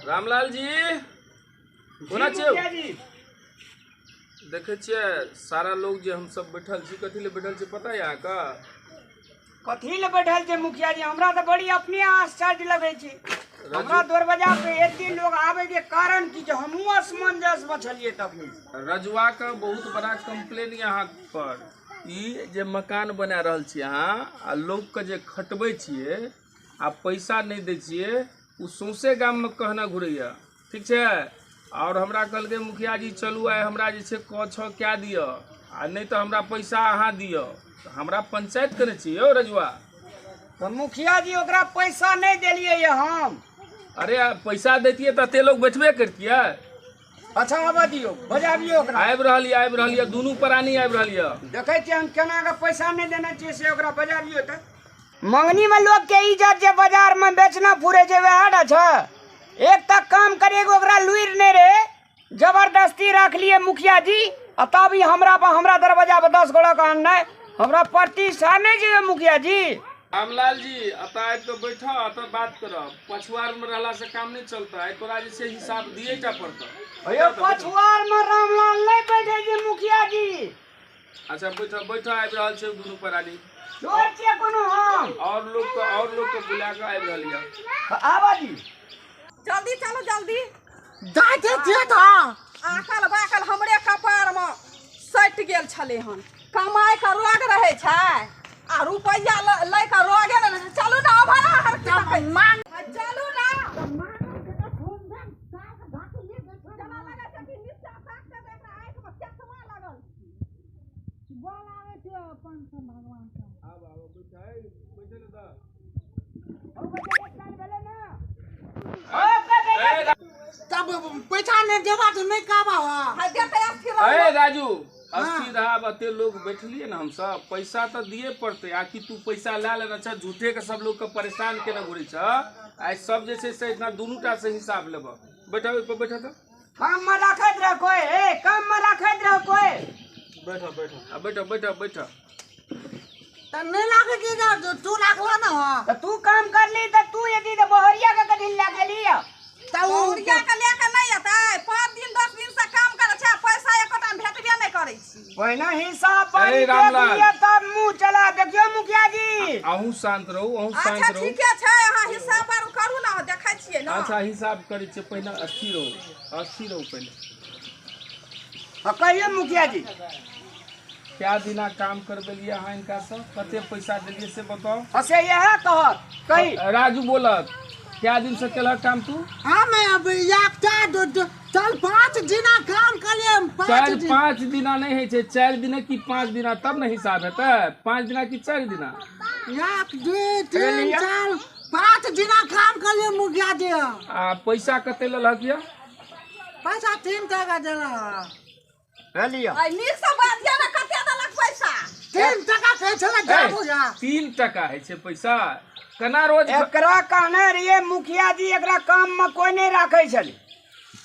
रामलाल जी होना चाहिए। देखे छिए सारा लोग जे हम सब बैठल छी, कथी ले बैठल छी पता है? यहाँ का कथी ले बैठल छे मुखिया जी? हमरा तो बड़ी अपने आश्चर्य लगे छे। हमरा दरवाजा पे एते लोग आवे के कारण की जो हमहू असमंजस में छलिए। तब रजुआ का बहुत बड़ा कंप्लेन यहाँ पर ई जे मकान बना रहल छी यहाँ आ लोग के जे खटबै छिए आ पैसा नहीं दे छिए, उ सौंसे गाम में कहना घुरैया, ठीक है। और हमरा कहलकै मुखिया जी चलू आइ हमरा जे छै क छ क्या दिय आ नहीं तो हमरा पैसा अहाँ दिय। हमरा पंचायत करे छी यौ रजुआ। तो मुखिया जी ओकरा पैसा नहीं देलिए ये हम। अरे पैसा देतिए तो ते लोग बैठबे करतिए। अच्छा आबा दियो, बजाबियो ओकरा। आबि रहलिए दुनू प्राणी आबि रहलिए। देखे छी हम केना के पैसा नहीं देना चाहिए से ओकरा बजाबियो। त मंगनी में लोग के इज्जत जे बाजार में बेचना फुरे जे वह छ। एक तक काम करेगो ओकरा लुइर नहीं रे, जबरदस्ती रख लिए मुखिया जी। तब ही हमरा दरवाजा पर 10 गोड़ा का अन्ना हमरा प्रतिष्ठा नहीं चाहिए मुखिया जी। रामलाल जी अत आबि के बैठा अत बात करब। पछुआर में रहला से काम नहीं चलता है, तोरा जे से हिसाब दिए टा पड़ता। अयो पछुआर में रामलाल नहीं बैठे जी मुखिया जी। अच्छा बैठा आबि रहल छै दुनू प्राणी। जोर के कोनो हम और लोग को बुला के आबि रहलिए। आबा जी जल्दी चलो जल्दी। जाते थे तो आकल बाकल हमरे कपार में सट गेल छले हन। कमाई का रोग रहे छै आ रुपया लै का रोगे न। चलू ना भरा हर मान चलू ना। चला लगा छै कि नीचा फाक के देख आंख में चश्मा लगल बोल आवे छै अपन से भगवान से। आब बैठे ले दा। ओ बजे चल भेले ना। ओ तब पैसा नहीं देवा तो नहीं काबा हां देते अस्थिर। ए राजू अस्थिर रहा बते लोग बैठलिए ना हम सब। पैसा तो दिए पड़ते। आकि तू पैसा ला लेना छ झूठे के सब लोग के परेशान के न घुरी छ। आई सब जे से इतना दुनूटा से हिसाब लेब। बैठा तो काम में रखत रह कोई। ए काम में रखत रह कोई। बैठा तो नहीं लागे कि जा तू लागला ना तो तू काम कर ली तो तू यदि तो बहरिया का कथी लागे लिया। तो उरिया के लेके नहीं आते। 5 दिन 10 दिन से काम करे छै, पैसा एकोटा भेटबे नहीं करे छी। पहिना हिसाब पर ए, देख रामलाल। लिया तब मुंह चला। देखियो मुखिया जी अहूँ शांत रहू अच्छा ठीके छै, अहाँ हिसाब पर करू ना, देखै छियै ना। अच्छा हिसाब करे छे। पहले अस्थिर रहू पहले। कहिए मुखिया जी क्या दिना काम करबेलिए अहाँ इनका से? कते पैसा दिलिए से बताओ। हसे यह कहत कही राजू बोलत क्या दिन से केलक काम तू? हां मैं अब एकटा चल 5 दिना काम करिए। 4-5 दिना नहीं है छे। 4 दिन की 5 दिना तब न हिसाब हेतै। 5 दिना की 4 दिना? 1 2 3 4 5 दिना काम करिए मुखिया जी। आ पैसा कते लेलक या? पैसा 3 टका देला। ले लिया। आई नीक से बात या ना, कते देलक पैसा? 3 टका कहे छला जाबो जा। 3 टका है छे पैसा। कना रोज एकरा कहने रहिए मुखिया जी एकरा काम में कोई नहीं रखे छले।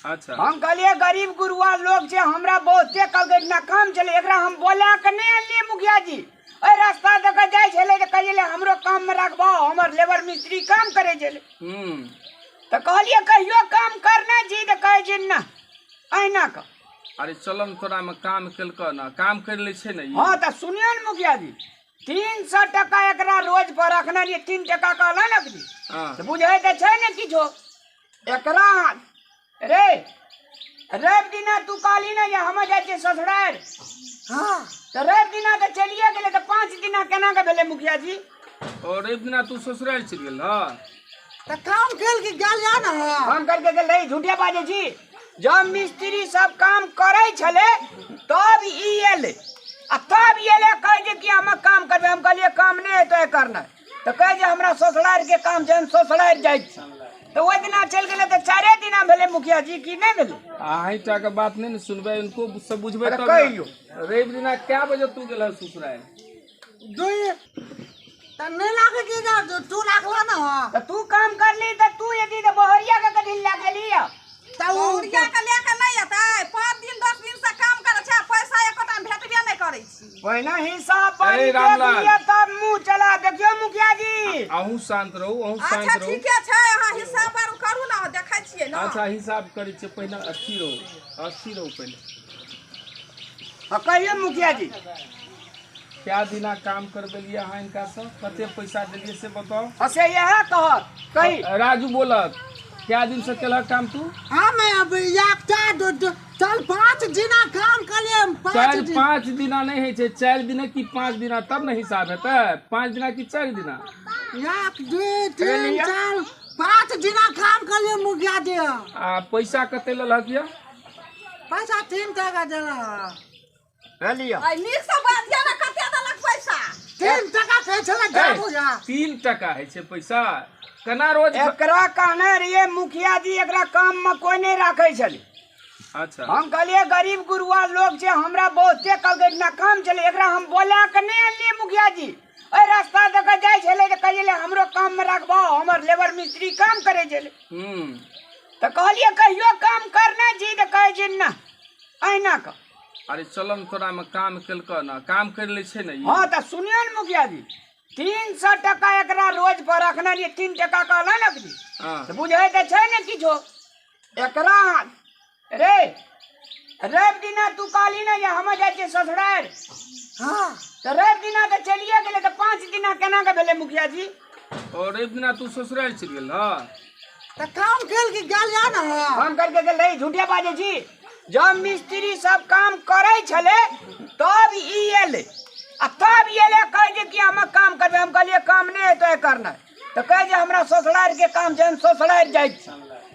अच्छा हम कहलिए गरीब गुरुआ लोग छे, हमरा बहुते कल इतना काम चले। एकरा हम बोला के नहीं आनलिए मुखिया जी। ए रास्ता देख जाय छले त कहिए हमरो काम में रखबो, हमर लेबर मिस्त्री काम करे छले। तो कहलिए कहियो काम करना जी त कहे छी ना अहिना का। अरे चलम तोरा में काम केलक ना, काम कर ले छे ना। हां त सुनियो न मुखिया जी 300 टका एकरा रोज पर रखना लिए। 3 टका कहला ना जी। हां तो बुझे त छै ने किछो एकरा रे रवि दिना तू काली ना या हम जाय छे ससुराल। हां तो रवि दिना तो चलिए गेले। तो 5 दिना केना के भेले मुखिया जी? और एक दिना तू ससुराल चल गेल ह? तो काम केल के गेल या ना। काम करके गेल रही, झूठे बाजे छी। जब मिस्त्री सब काम करे छले तब ई एले आ तब एले कहे जे कि हम काम करबे। हम कहलिए काम नहीं है तो करना। तो कहे जे हमरा ससुराल के काम छै, हम ससुराल जाय छी। तो ओइ दिना चल गेले तो 4 दिना भेले मुखिया जी की नहीं भेले? अहिटा के बात नहीं न सुनबे, इनको सब बुझबे तब। कहियो रवि दिना क्या बजे तू गेल ससुराल? 2 तो नहीं लागे कि जा तू लागला ना। तो तू काम कर ली तो तू यदि तो बहरिया का कथी लागे लिया। तो उरिया के लेके नहीं आते। 5 दिन 10 दिन से काम करे छै, पैसा एकोटा भेटबे नहीं करे छी। पहिना हिसाब पर ए, देख रामलाल। लिया तब मुंह चला। देखियो मुखिया जी अहूँ शांत रहू अच्छा ठीके छै, अहाँ हिसाब पर करू ना, देखै छियै ना। अच्छा हिसाब करै छियै पहिने 80 रहो पहले। कहिए मुखिया जी क्या दिना काम करबेलिए अहाँ इनका से कते पैसा देलिए से बताओ। हसे यह कहत कही राजू बोलत क्या दिन से केलक काम तू? हमें अब चल 5 दिना काम करिए। 4-5 दिना नहीं है 4 दिन की 5 दिना तब न हिसाब हेतै। 5 दिना की 4 दिना? 1 2 3 4 5 दिना काम करिए मुखिया जी। आ पैसा कते लेलक या? पैसा 3 टका देला। लिया आई नीक से बात या ना कते देलक पैसा? 3 टका कहे छले जाबू या। 3 टका है छे पैसा। केना रोज एकरा कहने रहिए मुखिया जी एकरा काम में कोई नहीं रखे छले। अच्छा हम कहलिए गरीब गुरुआ लोग छे हमरा बहुते कल इतना काम चले एकरा हम बोला के नहीं आनलिए मुखिया जी। ए रास्ता देख जाय छले त कहले हमरो काम में रखबो हमर लेबर मिस्त्री काम करे छले। तो कहलिए कहियो काम करना जी त कहे छी ना ऐना का। अरे चलन तोरा में काम केलक ना काम कर ले छे ना। हां त सुनियो न मुखिया जी 300 टका एकरा रोज पर रखना लिए 3 टका कहला न जी। हां तो बुझे त छै न किछो एकरा रे रवि दिना तू काली ना या हम जाय छे ससुराल। हां तो रवि दिना तो चलिए गेले तो 5 दिना केना के भेले मुखिया जी? और रवि दिना तू ससुराल चल गेल ह त काम केल के गेल या ना। हम करके गेल रही झूठे बाजे छी। जब मिस्त्री सब काम करे छले तब ई एले आ तब एले कहे जे कि हम काम करबे। हम कहलिए काम नहीं है तो करना तो कहे जे हमरा ससुराल के काम छै हम ससुराल जाय छी।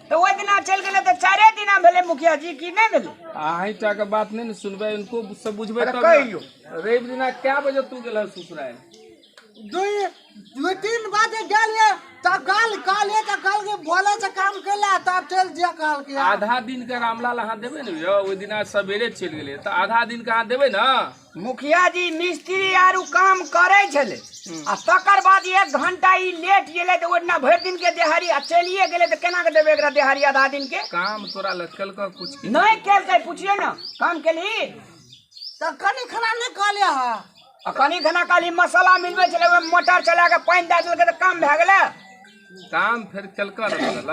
तो ओइ दिना चल गेले तो 4 दिना भेले मुखिया जी की नहीं भेले? अहीं टा के बात नहीं न सुनबे इनको सब बुझबे तब कहियो रवि दिना क्या बजे तू गेल ससुराल? 2-3 बजे गेलिए तब कल के बोले से काम केला तब चल जे कल के। आधा दिन के रामलाल अहाँ देबे न यो ओइ दिना सवेरे चल गेले त आधा दिन के अहाँ देबे ना। मुखिया जी मिस्त्री आरु काम करे छले आ तकर बाद 1 घंटा ई लेट गेले तो ओना भर दिन के देहाड़ी आ चलिए गेले तो केना के देबे एकरा देहाड़ी आधा दिन के? काम तोरा लखल का कुछ की नहीं केलकै पूछिए ना काम केली त कनी खना नहीं कहले हा। आ कनी खना काली मसाला मिलबे छले ओय मोटर चला के पानी दे देलकै तो काम भ गेले। काम फिर केलका रहल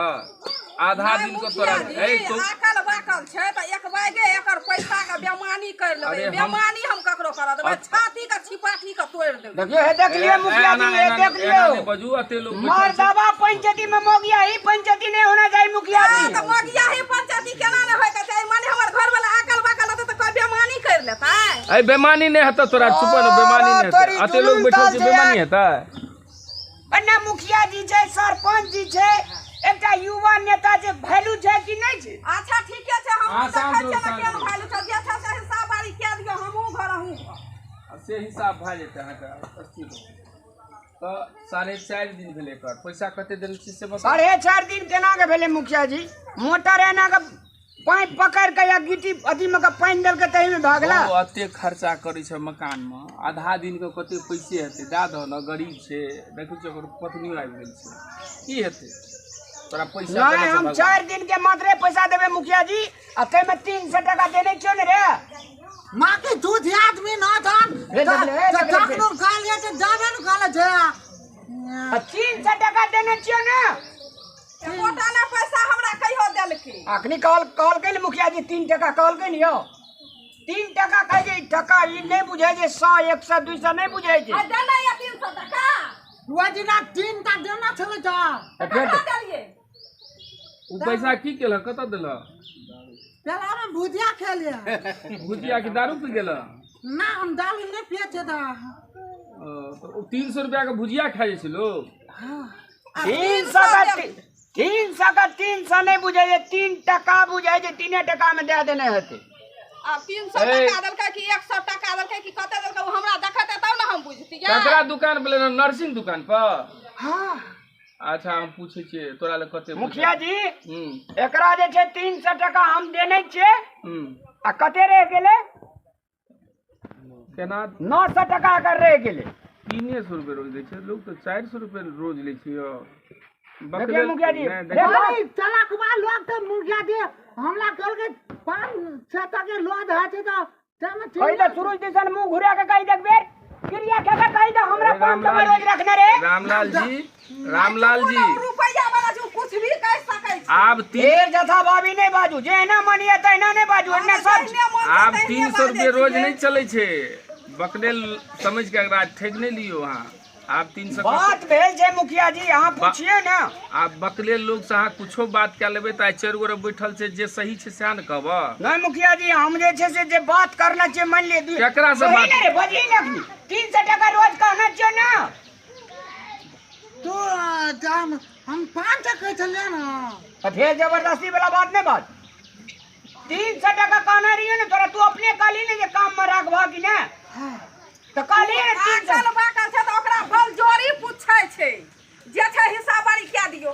आधा दिन को तोरा ए तो आकल बाकल छै त एक बागे एकर पैसा के बेमानी कर लेबे। बेमानी हम ककरो कर देबे छाती के छिपाठी के तोड़ देबे। देखियो हे देख लियो मुखिया जी हे देख लियो बजू अते लोग मार दबा पंचायती में मोगिया ही पंचायती नहीं होना चाहिए मुखिया जी। त मगिया ही पंचायती केना न होय के चाही? माने हमर घर वाला आकल बाकल होते त कोई बेमानी कर लेतै? ए बेमानी नहीं हेता तोरा चुप न बेमानी नहीं हेता अते लोग बैठल छै बेमानी हेता? अन्ना मुखिया जी छै सरपंच जी छै एकटा युवा नेता छै वैल्यू छै कि नहीं छै? अच्छा ठीके छै हम हाँ, शाम देखै को, छियै शाम केहन को। भालू छै जे छै से हिसाब बारी के दियौ हमहू घर अहूँ से हिसाब भ जेतै अहाँ के 80 तो 4.5 दिन भेले कर पैसा कते देल छी से बता। 4.5 दिन केना के भेले मुखिया जी? मोटर एना के पाइप पकड़ के या गिट्टी अथी में के पानी देल के तही में भागला। ओ अते खर्चा करै छै मकान में आधा दिन के कते पैसे हेतै दा दो न गरीब छै देखै छ ओकर पत्नी आबि गेल छै की हेतै तोरा पैसा नहीं हम 4 दिन के मात्रे पैसा देबे मुखिया जी आ ते में 300 टका देने क्यों ने रे? मां के दूध आदमी न धन त तकनो काले त जाबे न काले छै। 300 टका देने क्यों ने? मोटा ना पैसा हमरा कहियो देलकै। अखनी कॉल के मुखिया जी 3 टका कॉल के लियो 3 टका कहे जे टका ई नहीं बुझे जे 100 100 200 नहीं बुझे जे। आ देना या 300 टका वो दिना 3 टा देना छले जा। ककरा देलिए? उ पैसा की केल कत देल? पहला में भुजिया खेलिए। भुजिया की दारू पी गेल? ना हम दारू नहीं पिए थे दा। तो 300 रुपया के भुजिया खाइ छै लोग। हां 300 का 300 नहीं बुझे जे 3 टका बुझे जे 3 टका में दे देने होते। आ 300 टका देलकै कि 100 टका देलकै कि कते देलकै उ हमरा देखते तब ना हम बुझतियै। ककरा दुकान पे नर्सिंग दुकान पर? हां अच्छा हम पूछे छियै तोरा ले कते मुखिया जी एकरा जे छै 300 टका हम देने छै आ कते रह गेले? केना 900 टका कर रह गेले। 300 रुपए रोज दै छै लोग तो 400 रुपए रोज लै छै यो। देखिए मुखिया जी भाई चला कुमार लोग तो मुखिया जी हमला कर के 5-6 टका के लोड है छै तो तमे पहले सूरज दिसन मुंह घुरा के कहि देखबे क्रिया के कहि द हमरा 5 टका रोज रखने रे। रामलाल जी रुपया वाला जो कुछ भी कह सकै कहै छी आब ढेर जथा भाभी नहीं बाजू, जेना मनिए तहिना नहीं बाजू, एने सब आब 300 रुपये रोज नहीं चले छे। बकलेल समझ के अगर आज ठेक नहीं लियो वहाँ। आप 300 बात भेल छै मुखिया जी, अहाँ पूछिए ना। आप बकलेल लोग से अहाँ कुछो बात क्या लेबे तो 4 गोरे बैठल छै, जे सही छै से न कहब। नहीं मुखिया जी, हम जे छै से जे बात करना चाहिए, मान लिए केकरा से बात? रे बजी लखनी 300 टका रोज कहना चाहिए ना। तो हम 5 टका चले ना, तो फिर जबरदस्ती वाला बात नहीं बात। 300 टका कहना रही है ना, तोरा तू अपने काली ने जे काम में रखबा कि ना, तो काली ने 300 आजकल बाकल छै त ओकरा बल जोरी पूछै छै, जे छै हिसाब बारी क्या दियो।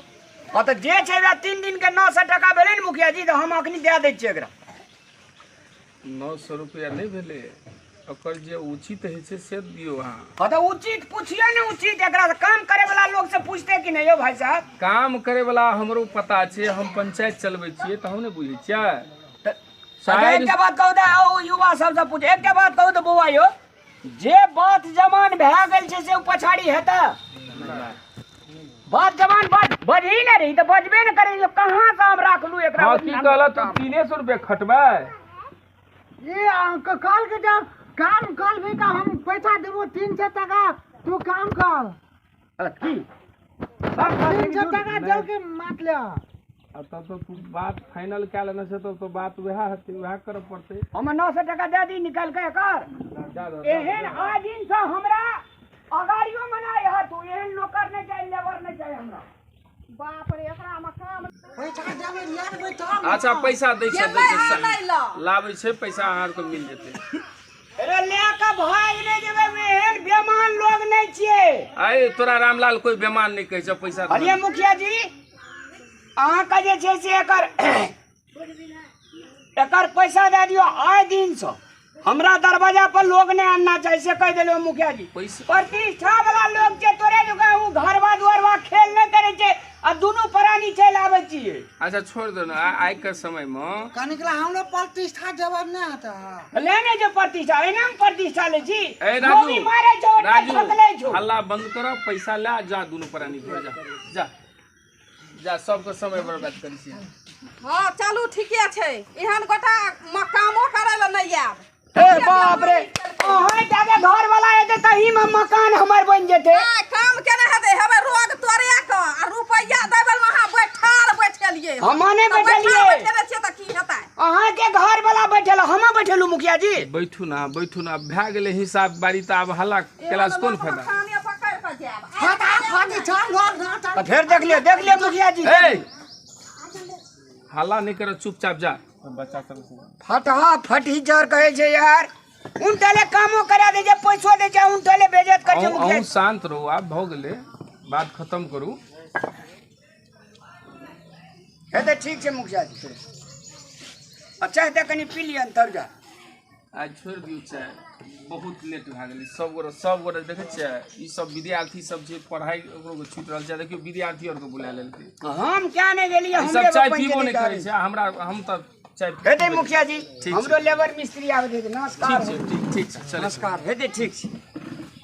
हाँ तो जे छै वे 3 दिन के 900 टका भेले ने मुखिया जी, तो हम अखनी दे दै छियै एकरा। 900 रुपया नहीं भेले, ओकर जे उचित है से दियो अहाँ। हाँ तो उचित पूछिए ना, उचित एकरा से काम करे वाला लोग से पूछते कि नहीं हो भाई साहब। काम करे वाला हमरो पता छै, हम पंचायत चलबै छियै त हम नहीं बुझै छियै। एक के बात कहू तो युवा सबसे पूछे, एक के बात कहू तो बौआ यो, जे बात जमान भए गेल छै से पछाड़ी हेता। बात जमान बजही न रही तो बजबे न करे, कहाँ से हम राखलू एकरा। हाँ की कहला तू 300 रुपया खटबै? ये कल के जब काम कर भी तो हम पैसा देबो 300 टका, तू काम कर की 300 टका जल के मात ले। तब तो तू बात फाइनल क्या लेना से तो बात वह हते, वह करे पड़ते। हम 900 टका दे दी निकाल के एकर। एहन आ दिन से हमरा अगाड़ियो मनाय ह, तू एहन नौकर नहीं चाहिए, लेबर नहीं चाहिए हमरा। बाप रे, एकरा में काम पैसा देबे लेबे तो अच्छा पैसा दै छै, नहीं ला लाबै छै पैसा अहाँ को मिल जेतै। अरे लेके भाग नहीं जेबे, एहन बेमान लोग नहीं छिए। आए तोरा रामलाल कोई बेमान नहीं कहै छै पैसा। अरे मुखिया जी, अहाँ का जे छै से एकर पैसा दे दियो आए दिन से। हमरा दरवाजा पर लोग नहीं आना चाहिए से कह दिलो मुखिया जी। प्रतिष्ठा वाला लोग छै, तोरे जो घरवा दुआरवा खेल नहीं करे छै, आ दुनू प्राणी चल आवे छिए। अच्छा छोड़ दो ना, आइ के समय में कनिकला हम लोग प्रतिष्ठा जवाब नहीं आता लेने जो प्रतिष्ठा एना में प्रतिष्ठा ले छी। ए राजू, गोली मारे छो, ठकले छो। हल्ला बंद करो, पैसा ला जा, दुनू प्राणी घर जा जा जा, सबके समय बर्बाद करी छी। हाँ चलू ठीके छै, एहन गोटा कामो करे ला नहीं आब। ए बाप रे, ओहे जाके घर वाला एते तही में मकान हमर बन जेते। आ, काम केने हेते, हमे रोग तोरे क आ रुपैया देबल वहां बैठलिए। हमने बैठलिए, बैठले छिए त की हेतै? अहाँ के घर वाला बैठल, हम बैठलू मुखिया जी। बैठू ना भए गेलै हिसाब बारी, त आब हल्ला केला से कोन फायदा? खाने पकड़ के जाब। फाटी छान लोग ना तो फिर देख लियो मुखिया जी। ए हल्ला नहीं करो, चुपचाप जा। बच्चा सब फटहा फटी जर कहे छै यार, उनटले कामो करा दे, जे पैसो दे छै उनटले बेइज्जत कर छै मुखिया। शांत रहो, आप भ गेले, बात खत्म करू। हेते ठीक छै मुखिया जी, अच्छा हेते कनी पी लियन तब जा। आज छोड़ दियो चाय, बहुत लेट भए गेलै। सब गोरे देखे छियै, ई सब विद्यार्थी सब जे पढ़ाई ओकरो के छूट रहल छै, देखियो विद्यार्थी और के बुला लेलकै। हम क्या नहीं गेलिए, हम सब चाय पीबो नहीं करे छै हमरा, हम त चाय हेते मुखिया जी, हमरो लेबर मिस्त्री आवे दे। नमस्कार। ठीक छै, ठीक छै, चल नमस्कार हेते ठीक छै।